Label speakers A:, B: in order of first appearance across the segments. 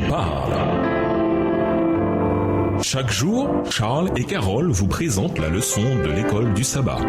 A: parle. Chaque jour, Charles et Carole vous présentent la leçon de l'école du sabbat.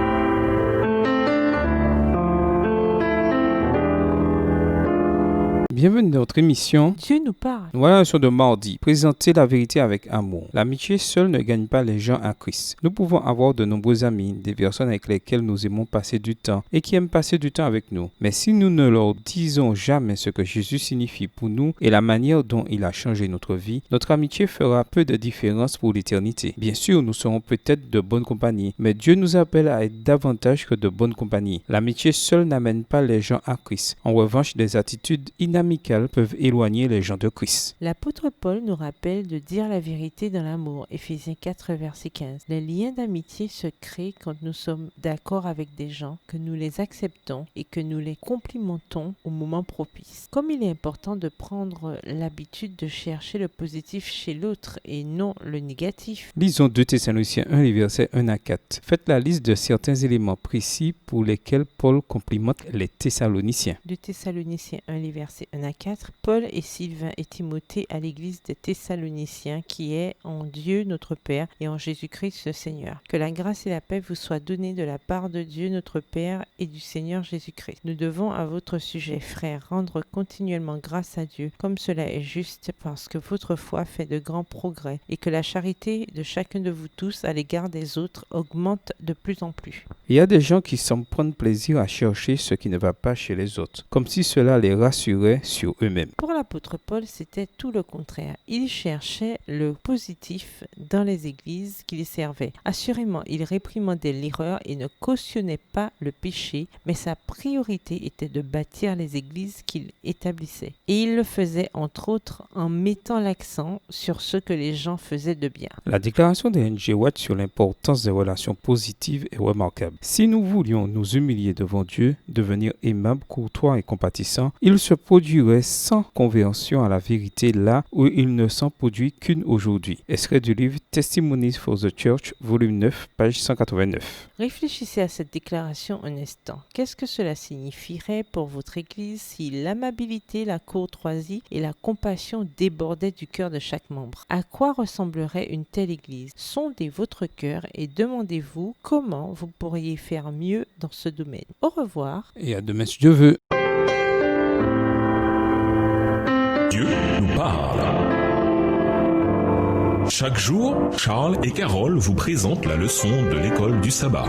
B: Bienvenue dans notre émission
C: Dieu nous parle.
B: Voilà la leçon de mardi. Présenter la vérité avec amour. L'amitié seule ne gagne pas les gens à Christ. Nous pouvons avoir de nombreux amis, des personnes avec lesquelles nous aimons passer du temps et qui aiment passer du temps avec nous. Mais si nous ne leur disons jamais ce que Jésus signifie pour nous et la manière dont il a changé notre vie, notre amitié fera peu de différence pour l'éternité. Bien sûr, nous serons peut-être de bonne compagnie, mais Dieu nous appelle à être davantage que de bonne compagnie. L'amitié seule n'amène pas les gens à Christ. En revanche, des attitudes inamicales peuvent éloigner les gens de Christ.
C: L'apôtre Paul nous rappelle de dire la vérité dans l'amour. Éphésiens 4, verset 15. Les liens d'amitié se créent quand nous sommes d'accord avec des gens, que nous les acceptons et que nous les complimentons au moment propice. Comme il est important de prendre l'habitude de chercher le positif chez l'autre et non le négatif.
B: Lisons 2 Thessaloniciens 1, les versets 1 à 4. Faites la liste de certains éléments précis pour lesquels Paul complimente les Thessaloniciens.
C: 2 Thessaloniciens 1, les versets 1 à 4. Paul et Sylvain et Timothée à l'église des Thessaloniciens qui est en Dieu notre Père et en Jésus-Christ le Seigneur. Que la grâce et la paix vous soient données de la part de Dieu notre Père et du Seigneur Jésus-Christ. Nous devons à votre sujet, frères, rendre continuellement grâce à Dieu, comme cela est juste, parce que votre foi fait de grands progrès et que la charité de chacun de vous tous à l'égard des autres augmente de plus en plus.
B: Il y a des gens qui semblent prendre plaisir à chercher ce qui ne va pas chez les autres, comme si cela les rassurait sur eux-mêmes.
C: Pour l'apôtre Paul, c'était tout le contraire. Il cherchait le positif dans les églises qu'il servait. Assurément, il réprimandait l'erreur et ne cautionnait pas le péché, mais sa priorité était de bâtir les églises qu'il établissait. Et il le faisait entre autres en mettant l'accent sur ce que les gens faisaient de bien.
B: La déclaration de N.G. Watt sur l'importance des relations positives est remarquable. Si nous voulions nous humilier devant Dieu, devenir aimables, courtois et compatissants, il se produirait sans conversion à la vérité là où il ne s'en produit qu'une aujourd'hui. Extrait du livre Testimonies for the Church, volume 9, page 189.
C: Réfléchissez à cette déclaration un instant. Qu'est-ce que cela signifierait pour votre Église si l'amabilité, la courtoisie et la compassion débordaient du cœur de chaque membre? À quoi ressemblerait une telle Église? Sondez votre cœur et demandez-vous comment vous pourriez faire mieux dans ce domaine. Au revoir.
B: Et à demain si Dieu veut.
A: Dieu nous parle. Chaque jour, Charles et Carole vous présentent la leçon de l'école du sabbat.